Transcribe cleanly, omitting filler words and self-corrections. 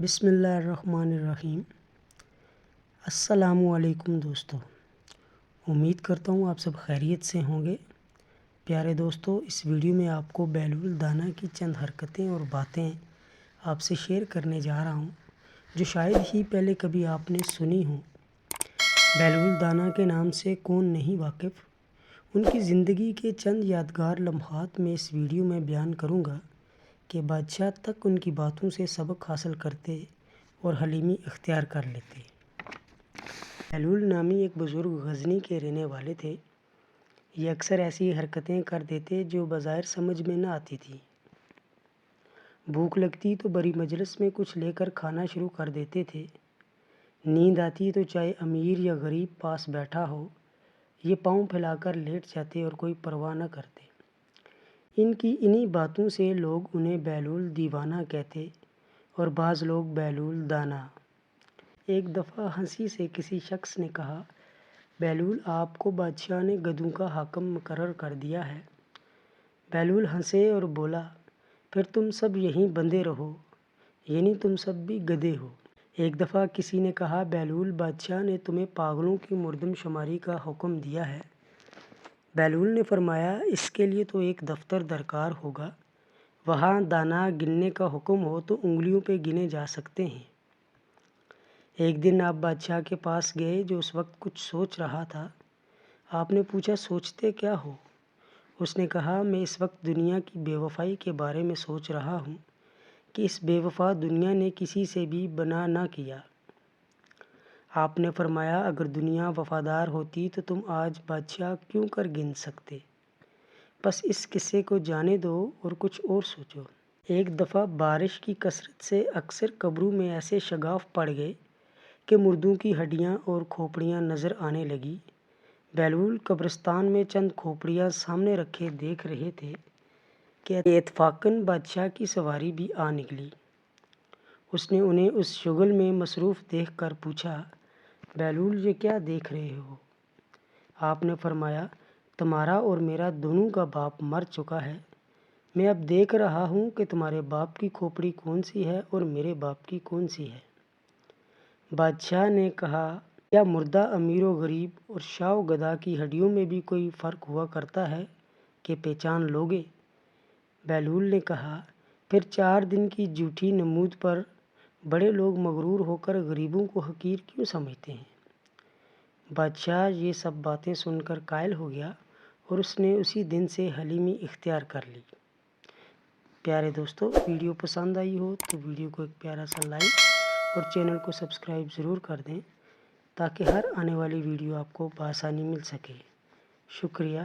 بسم اللہ الرحمن الرحیم۔ السلام علیکم دوستو، امید کرتا ہوں آپ سب خیریت سے ہوں گے۔ پیارے دوستو، اس ویڈیو میں آپ کو بیلول دانہ کی چند حرکتیں اور باتیں آپ سے شیئر کرنے جا رہا ہوں جو شاید ہی پہلے کبھی آپ نے سنی ہوں۔ بیلول دانہ کے نام سے کون نہیں واقف؟ ان کی زندگی کے چند یادگار لمحات میں اس ویڈیو میں بیان کروں گا کہ بادشاہ تک ان کی باتوں سے سبق حاصل کرتے اور حلیمی اختیار کر لیتے۔ بیلول نامی ایک بزرگ غزنی کے رہنے والے تھے۔ یہ اکثر ایسی حرکتیں کر دیتے جو بظاہر سمجھ میں نہ آتی تھی۔ بھوک لگتی تو بڑی مجلس میں کچھ لے کر کھانا شروع کر دیتے تھے۔ نیند آتی تو چاہے امیر یا غریب پاس بیٹھا ہو، یہ پاؤں پھیلا کر لیٹ جاتے اور کوئی پرواہ نہ کرتے۔ ان کی انہی باتوں سے لوگ انہیں بیلول دیوانہ کہتے اور بعض لوگ بیلول دانہ۔ ایک دفعہ ہنسی سے کسی شخص نے کہا، بیلول، آپ کو بادشاہ نے گدھوں کا حاکم مقرر کر دیا ہے۔ بیلول ہنسے اور بولا، پھر تم سب یہیں بندھے رہو، یعنی تم سب بھی گدھے ہو۔ ایک دفعہ کسی نے کہا، بیلول، بادشاہ نے تمہیں پاگلوں کی مردم شماری کا حکم دیا ہے۔ بیلول نے فرمایا، اس کے لیے تو ایک دفتر درکار ہوگا۔ وہاں دانہ گننے کا حکم ہو تو انگلیوں پہ گنے جا سکتے ہیں۔ ایک دن آپ بادشاہ کے پاس گئے جو اس وقت کچھ سوچ رہا تھا۔ آپ نے پوچھا، سوچتے کیا ہو؟ اس نے کہا، میں اس وقت دنیا کی بے وفائی کے بارے میں سوچ رہا ہوں کہ اس بے وفا دنیا نے کسی سے بھی بنا نہ کیا۔ آپ نے فرمایا، اگر دنیا وفادار ہوتی تو تم آج بادشاہ کیوں کر گن سکتے؟ بس اس قصے کو جانے دو اور کچھ اور سوچو۔ ایک دفعہ بارش کی کثرت سے اکثر قبروں میں ایسے شگاف پڑ گئے کہ مردوں کی ہڈیاں اور کھوپڑیاں نظر آنے لگی۔ بیلول قبرستان میں چند کھوپڑیاں سامنے رکھے دیکھ رہے تھے کہ اتفاقاً بادشاہ کی سواری بھی آ نکلی۔ اس نے انہیں اس شغل میں مصروف دیکھ کر پوچھا، بیلول، یہ کیا دیکھ رہے ہو؟ آپ نے فرمایا، تمہارا اور میرا دونوں کا باپ مر چکا ہے۔ میں اب دیکھ رہا ہوں کہ تمہارے باپ کی کھوپڑی کون سی ہے اور میرے باپ کی کون سی ہے۔ بادشاہ نے کہا، کیا مردہ امیر و غریب اور شاہ و گدھا کی ہڈیوں میں بھی کوئی فرق ہوا کرتا ہے کہ پہچان لوگے؟ بیلول نے کہا، پھر 4 دن کی جھوٹی نمود پر بڑے لوگ مغرور ہو کر غریبوں کو حقیر کیوں سمجھتے ہیں؟ بادشاہ یہ سب باتیں سن کر قائل ہو گیا اور اس نے اسی دن سے حلیمی اختیار کر لی۔ پیارے دوستو، ویڈیو پسند آئی ہو تو ویڈیو کو ایک پیارا سا لائک اور چینل کو سبسکرائب ضرور کر دیں تاکہ ہر آنے والی ویڈیو آپ کو بآسانی مل سکے۔ شکریہ۔